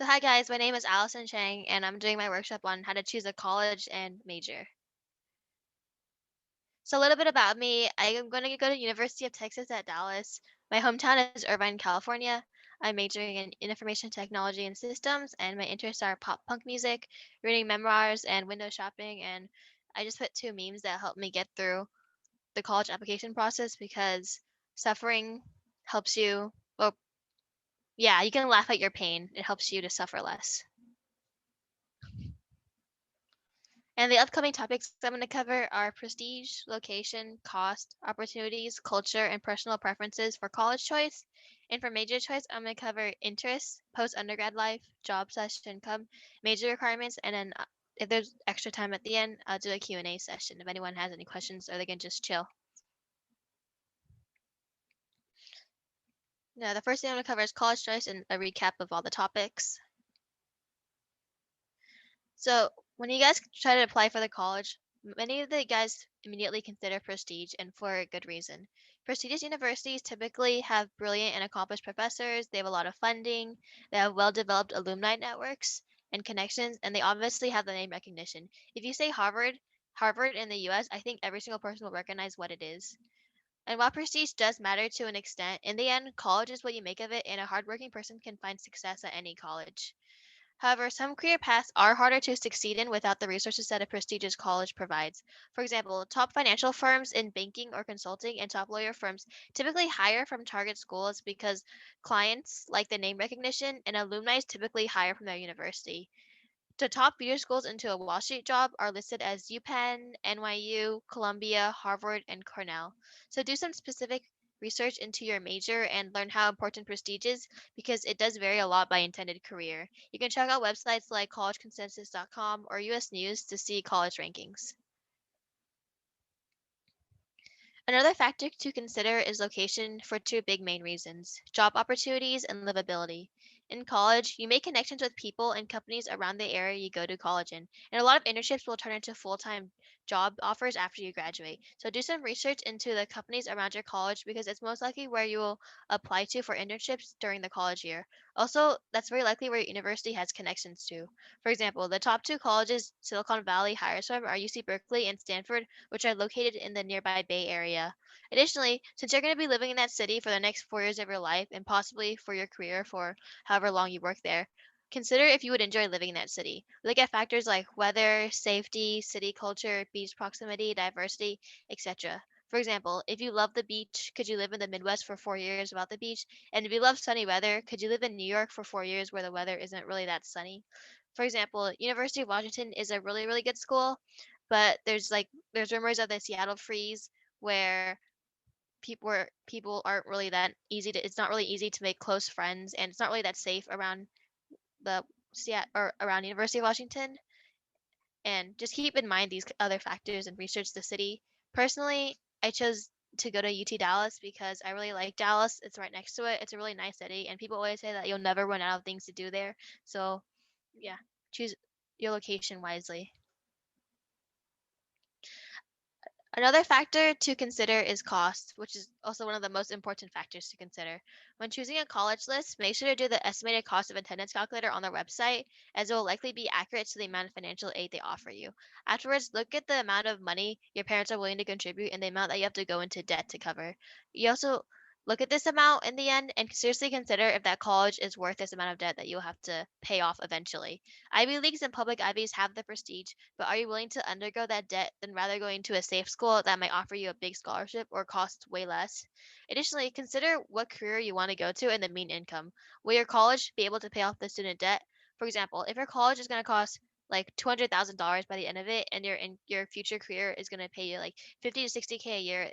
So hi guys, my name is Allison Chiang and I'm doing my workshop on how to choose a college and major. So a little bit about me, I am going to go to University of Texas at Dallas. My hometown is Irvine, California. I'm majoring in information technology and systems and my interests are pop punk music, reading memoirs and window shopping, and I just put two memes that help me get through the college application process because suffering helps you, well, yeah, you can laugh at your pain. It helps you to suffer less. And the upcoming topics I'm going to cover are prestige, location, cost, opportunities, culture, and personal preferences for college choice. And for major choice, I'm going to cover interests, post-undergrad life, job/income, major requirements, and then if there's extra time at the end, I'll do a Q&A session if anyone has any questions or they can just chill. Now, the first thing I'm going to cover is college choice and a recap of all the topics. So when you guys try to apply for the college, many of the guys immediately consider prestige, and for a good reason. Prestigious universities typically have brilliant and accomplished professors, they have a lot of funding, they have well-developed alumni networks and connections, and they obviously have the name recognition. If you say Harvard, Harvard in the US, I think every single person will recognize what it is. And while prestige does matter to an extent, in the end, college is what you make of it, and a hardworking person can find success at any college. However, some career paths are harder to succeed in without the resources that a prestigious college provides. For example, top financial firms in banking or consulting and top lawyer firms typically hire from target schools because clients like the name recognition, and alumni typically hire from their university. The top feeder schools into a Wall Street job are listed as UPenn, NYU, Columbia, Harvard, and Cornell. So do some specific research into your major and learn how important prestige is because it does vary a lot by intended career. You can check out websites like collegeconsensus.com or US News to see college rankings. Another factor to consider is location for two big main reasons: job opportunities and livability. In college, you make connections with people and companies around the area you go to college in, and a lot of internships will turn into full time job offers after you graduate. So do some research into the companies around your college because it's most likely where you will apply to for internships during the college year. Also, that's very likely where your university has connections to. For example, the top two colleges Silicon Valley hires from are UC Berkeley and Stanford, which are located in the nearby Bay Area. Additionally, since you're going to be living in that city for the next 4 years of your life and possibly for your career for however long you work there, consider if you would enjoy living in that city. Look at factors like weather, safety, city culture, beach proximity, diversity, etc. For example, if you love the beach, could you live in the Midwest for 4 years without the beach? And if you love sunny weather, could you live in New York for 4 years where the weather isn't really that sunny? For example, University of Washington is a really, really good school, but there's rumors of the Seattle freeze where people aren't really that easy to it's not really easy to make close friends and it's not really that safe around the Seattle or around University of Washington. And just keep in mind these other factors and research the city. Personally, I chose to go to UT Dallas because I really like Dallas. It's right next to it. It's a really nice city, and people always say that you'll never run out of things to do there. So, yeah, choose your location wisely. Another factor to consider is cost, which is also one of the most important factors to consider. When choosing a college list, make sure to do the estimated cost of attendance calculator on their website, as it will likely be accurate to the amount of financial aid they offer you. Afterwards, look at the amount of money your parents are willing to contribute and the amount that you have to go into debt to cover. You also look at this amount in the end and seriously consider if that college is worth this amount of debt that you'll have to pay off eventually. Ivy Leagues and public Ivies have the prestige, but are you willing to undergo that debt than rather going to a safe school that might offer you a big scholarship or cost way less? Additionally, consider what career you want to go to and the mean income. Will your college be able to pay off the student debt? For example, if your college is going to cost like $200,000 by the end of it and your future career is going to pay you like 50 to 60K a year,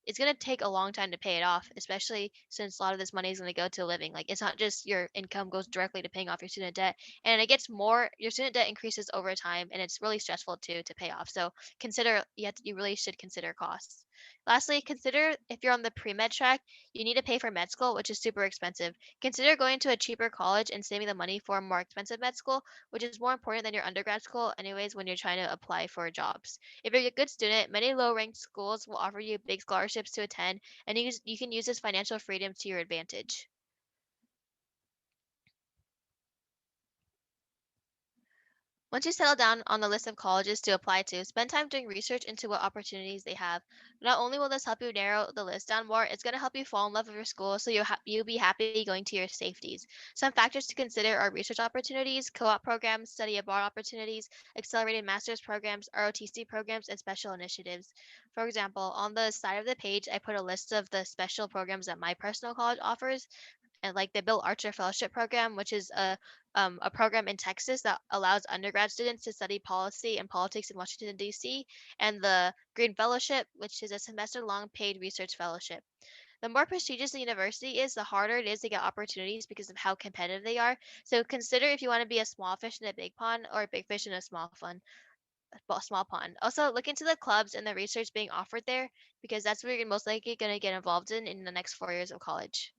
it's going to take a long time to pay it off, especially since a lot of this money is going to go to living. Like it's not just your income goes directly to paying off your student debt, and it gets more your student debt increases over time, and it's really stressful too to pay off. So consider you really should consider costs. Lastly, consider if you're on the pre-med track, you need to pay for med school, which is super expensive. Consider going to a cheaper college and saving the money for a more expensive med school, which is more important than your undergrad school anyways when you're trying to apply for jobs. If you're a good student, many low-ranked schools will offer you big scholarships to attend, and you can use this financial freedom to your advantage. Once you settle down on the list of colleges to apply to, spend time doing research into what opportunities they have. Not only will this help you narrow the list down more, it's going to help you fall in love with your school so you'll be happy going to your safeties. Some factors to consider are research opportunities, co-op programs, study abroad opportunities, accelerated master's programs, ROTC programs, and special initiatives. For example, on the side of the page, I put a list of the special programs that my personal college offers, and like the Bill Archer Fellowship Program, which is a program in Texas that allows undergrad students to study policy and politics in Washington D.C., and the Green Fellowship, which is a semester-long paid research fellowship. The more prestigious the university is, the harder it is to get opportunities because of how competitive they are. So consider if you want to be a small fish in a big pond or a big fish in a small pond. Also, look into the clubs and the research being offered there because that's where you're most likely going to get involved in the next 4 years of college.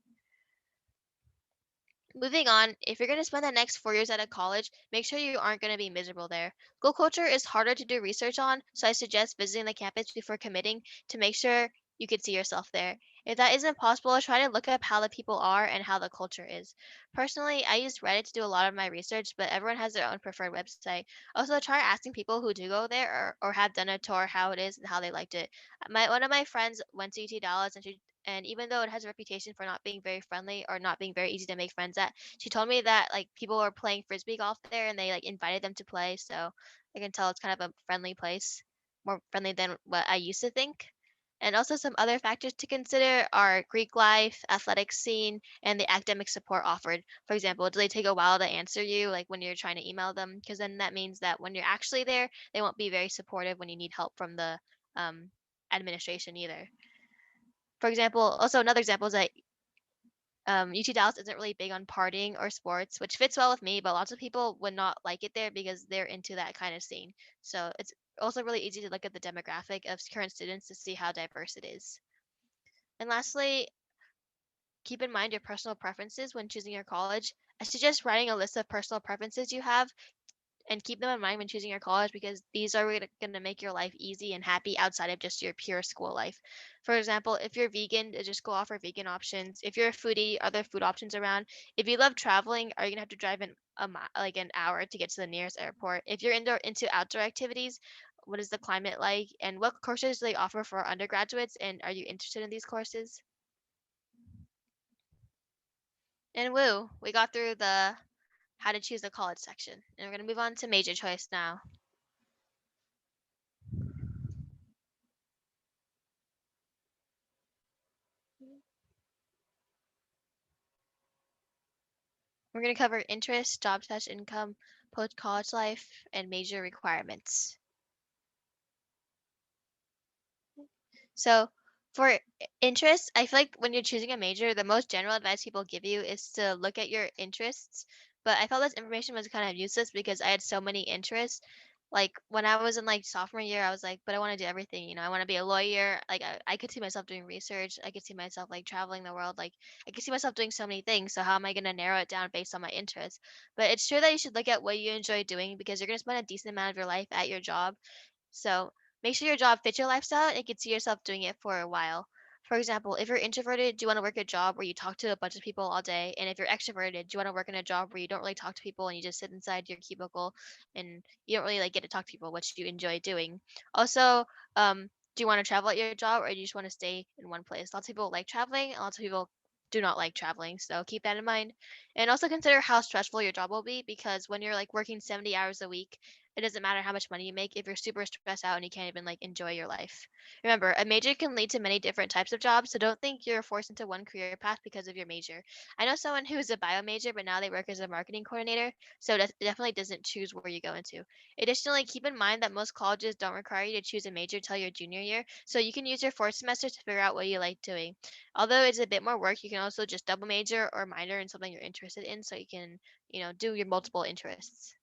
Moving on, if you're going to spend the next 4 years at a college, make sure you aren't going to be miserable there. School culture is harder to do research on, so I suggest visiting the campus before committing to make sure you can see yourself there. If that isn't possible, try to look up how the people are and how the culture is. Personally, I use Reddit to do a lot of my research, but everyone has their own preferred website. Also, try asking people who do go there or have done a tour how it is and how they liked it. One of my friends went to UT Dallas and even though it has a reputation for not being very friendly or not being very easy to make friends at, she told me that like people were playing frisbee golf there and they like invited them to play. So I can tell it's kind of a friendly place, more friendly than what I used to think. And also some other factors to consider are Greek life, athletic scene, and the academic support offered. For example, do they take a while to answer you, like when you're trying to email them? Because then that means that when you're actually there, they won't be very supportive when you need help from the um, administration either. For example, also another example is that UT Dallas isn't really big on partying or sports, which fits well with me, but lots of people would not like it there because they're into that kind of scene. So it's also really easy to look at the demographic of current students to see how diverse it is. And lastly, keep in mind your personal preferences when choosing your college. I suggest writing a list of personal preferences you have and keep them in mind when choosing your college because these are going to make your life easy and happy outside of just your pure school life. For example, if you're vegan, just go offer vegan options. If you're a foodie, are there food options around? If you love traveling, are you gonna have to drive like an hour to get to the nearest airport? If you're into outdoor activities, what is the climate like? And what courses do they offer for undergraduates? And are you interested in these courses? And woo, we got through the how to choose a college section. And we're gonna move on to major choice now. We're going to cover interest, job/income, post-college life, and major requirements. So, for interests, I feel like when you're choosing a major, the most general advice people give you is to look at your interests. But I felt this information was kind of useless because I had so many interests. Like when I was in like sophomore year, I was like, but I want to do everything. I want to be a lawyer. Like I could see myself doing research. I could see myself like traveling the world. Like I could see myself doing so many things. So how am I going to narrow it down based on my interests? But it's true that you should look at what you enjoy doing because you're going to spend a decent amount of your life at your job. So make sure your job fits your lifestyle and you can see yourself doing it for a while. For example, if you're introverted, do you want to work a job where you talk to a bunch of people all day? And if you're extroverted, do you want to work in a job where you don't really talk to people and you just sit inside your cubicle and you don't really like get to talk to people, which you enjoy doing? Also, do you want to travel at your job or do you just want to stay in one place? Lots of people like traveling, and lots of people do not like traveling, so keep that in mind. And also consider how stressful your job will be because when you're like working 70 hours a week, it doesn't matter how much money you make if you're super stressed out and you can't even like enjoy your life. Remember, a major can lead to many different types of jobs, so don't think you're forced into one career path because of your major. I know someone who is a bio major, but now they work as a marketing coordinator, so that definitely doesn't choose where you go into. Additionally, keep in mind that most colleges don't require you to choose a major till your junior year, so you can use your fourth semester to figure out what you like doing. Although it's a bit more work, you can also just double major or minor in something you're interested in, so you can, do your multiple interests.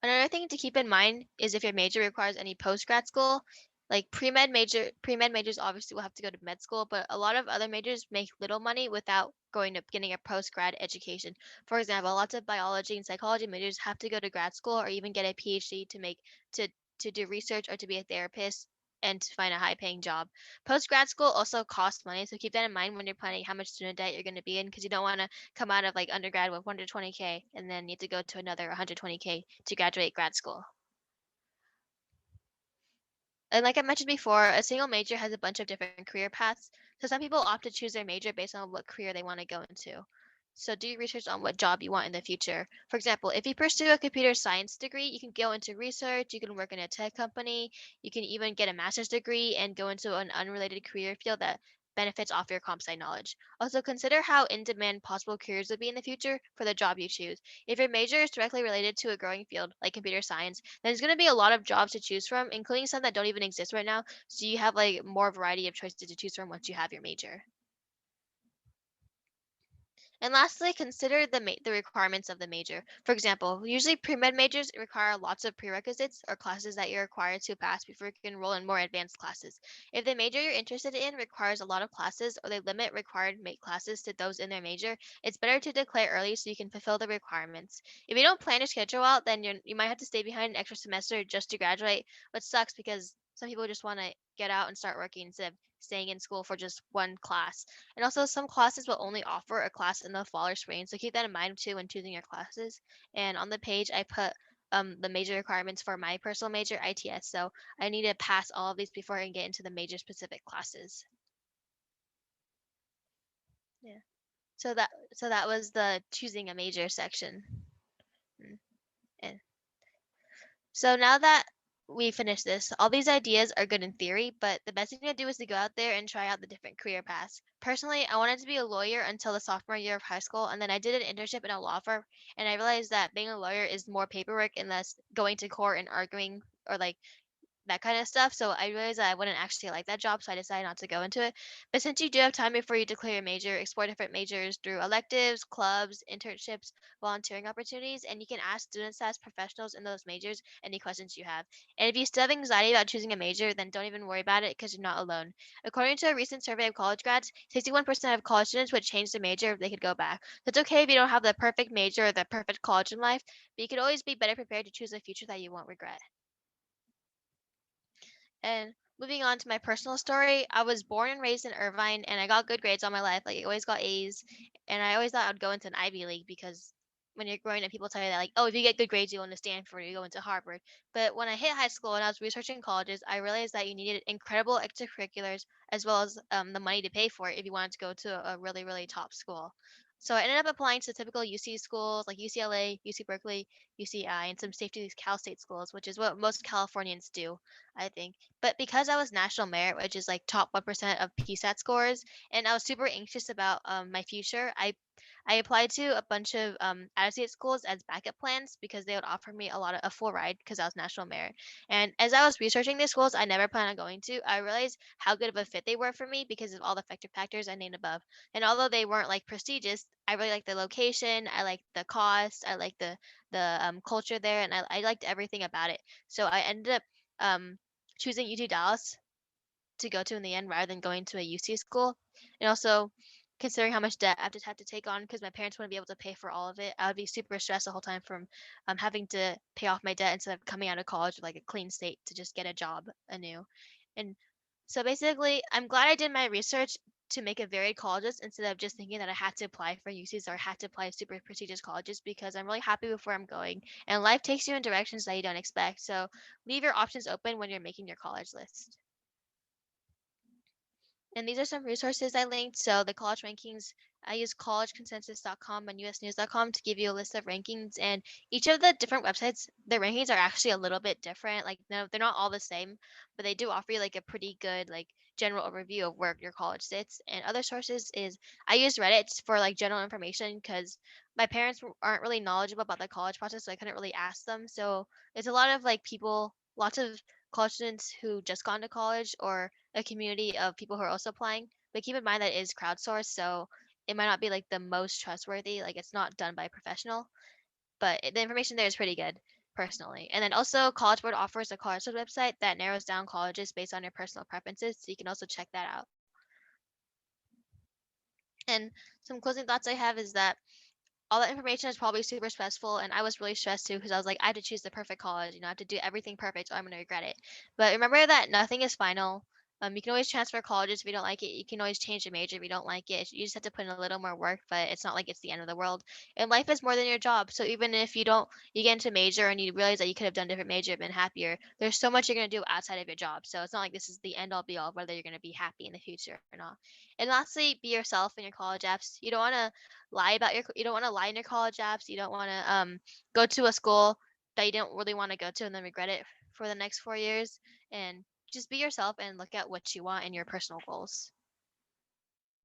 Another thing to keep in mind is if your major requires any post-grad school, like pre-med majors obviously will have to go to med school, but a lot of other majors make little money without going to getting a post-grad education. For example, lots of biology and psychology majors have to go to grad school or even get a PhD to to do research or to be a therapist and to find a high paying job. Post grad school also costs money, so keep that in mind when you're planning how much student debt you're going to be in, because you don't want to come out of like undergrad with 120K and then need to go to another 120K to graduate grad school. And like I mentioned before, a single major has a bunch of different career paths. So some people opt to choose their major based on what career they want to go into. So do your research on what job you want in the future. For example, if you pursue a computer science degree, you can go into research, you can work in a tech company, you can even get a master's degree and go into an unrelated career field that benefits off your comp sci knowledge. Also consider how in demand possible careers will be in the future for the job you choose. If your major is directly related to a growing field like computer science, there's going to be a lot of jobs to choose from, including some that don't even exist right now. So you have like more variety of choices to choose from once you have your major. And lastly, consider the requirements of the major. For example, usually pre-med majors require lots of prerequisites or classes that you're required to pass before you can enroll in more advanced classes. If the major you're interested in requires a lot of classes or they limit required classes to those in their major, it's better to declare early so you can fulfill the requirements. If you don't plan your schedule out, then you might have to stay behind an extra semester just to graduate, which sucks because some people just want to get out and start working instead of staying in school for just one class. And also, some classes will only offer a class in the fall or spring, so keep that in mind too when choosing your classes. And on the page, I put the major requirements for my personal major, ITS. So I need to pass all of these before I can get into the major specific classes. Yeah. So that was the choosing a major section. Mm. And so now that we finished this, all these ideas are good in theory, but the best thing to do is to go out there and try out the different career paths. Personally, I wanted to be a lawyer until the sophomore year of high school, and then I did an internship in a law firm, and I realized that being a lawyer is more paperwork and less going to court and arguing or like that kind of stuff. So I realized that I wouldn't actually like that job, so I decided not to go into it. But since you do have time before you declare your major, explore different majors through electives, clubs, internships, volunteering opportunities, and you can ask students as professionals in those majors any questions you have. And if you still have anxiety about choosing a major, then don't even worry about it because you're not alone. According to a recent survey of college grads, 61% of college students would change their major if they could go back. So it's okay if you don't have the perfect major or the perfect college in life, but you could always be better prepared to choose a future that you won't regret. And moving on to my personal story, I was born and raised in Irvine and I got good grades all my life. Like I always got A's. And I always thought I'd go into an Ivy League because when you're growing up, people tell you that like, oh, if you get good grades, you go into Stanford, you go into Harvard. But when I hit high school and I was researching colleges, I realized that you needed incredible extracurriculars as well as the money to pay for it if you wanted to go to a really, really top school. So I ended up applying to typical UC schools like UCLA, UC Berkeley, UCI, and some safety Cal State schools, which is what most Californians do, I think. But because I was national merit, which is like top 1% of PSAT scores, and I was super anxious about my future, I applied to a bunch of out-of-state schools as backup plans because they would offer me a full ride because I was national merit. And as I was researching these schools, I never planned on going to. I realized how good of a fit they were for me because of all the factors I named above. And although they weren't like prestigious, I really liked the location, I liked the cost, I liked the culture there, and I liked everything about it. So I ended up um, choosing UT Dallas to go to in the end rather than going to a UC school. And also considering how much debt I just had to take on because my parents wouldn't be able to pay for all of it, I would be super stressed the whole time from having to pay off my debt instead of coming out of college with like a clean slate to just get a job anew. And so basically, I'm glad I did my research to make a varied colleges instead of just thinking that I had to apply for UCs or had to apply to super prestigious colleges because I'm really happy with where I'm going. And life takes you in directions that you don't expect. So leave your options open when you're making your college list. And these are some resources I linked. So the college rankings, I use collegeconsensus.com and usnews.com to give you a list of rankings. And each of the different websites, their rankings are actually a little bit different. Like no, they're not all the same, but they do offer you like a pretty good like general overview of where your college sits. And other sources is I use Reddit for like general information because my parents aren't really knowledgeable about the college process, so I couldn't really ask them. So it's a lot of like people, lots of college students who just gone to college or a community of people who are also applying. But keep in mind that it is crowdsourced, so it might not be like the most trustworthy. Like it's not done by a professional, but the information there is pretty good personally. And then also College Board offers a college website that narrows down colleges based on your personal preferences, so you can also check that out. And some closing thoughts I have is that all that information is probably super stressful, and I was really stressed too because I was like, I have to choose the perfect college. I have to do everything perfect, or I'm gonna regret it. But remember that nothing is final. You can always transfer colleges if you don't like it. You can always change a major if you don't like it. You just have to put in a little more work, but it's not like it's the end of the world. And life is more than your job. So even if you get into major and you realize that you could have done a different major and been happier, there's so much you're gonna do outside of your job. So it's not like this is the end all be all of whether you're gonna be happy in the future or not. And lastly, be yourself in your college apps. You don't want to lie in your college apps. You don't want to go to a school that you don't really want to go to and then regret it for the next 4 years. And just be yourself and look at what you want and your personal goals.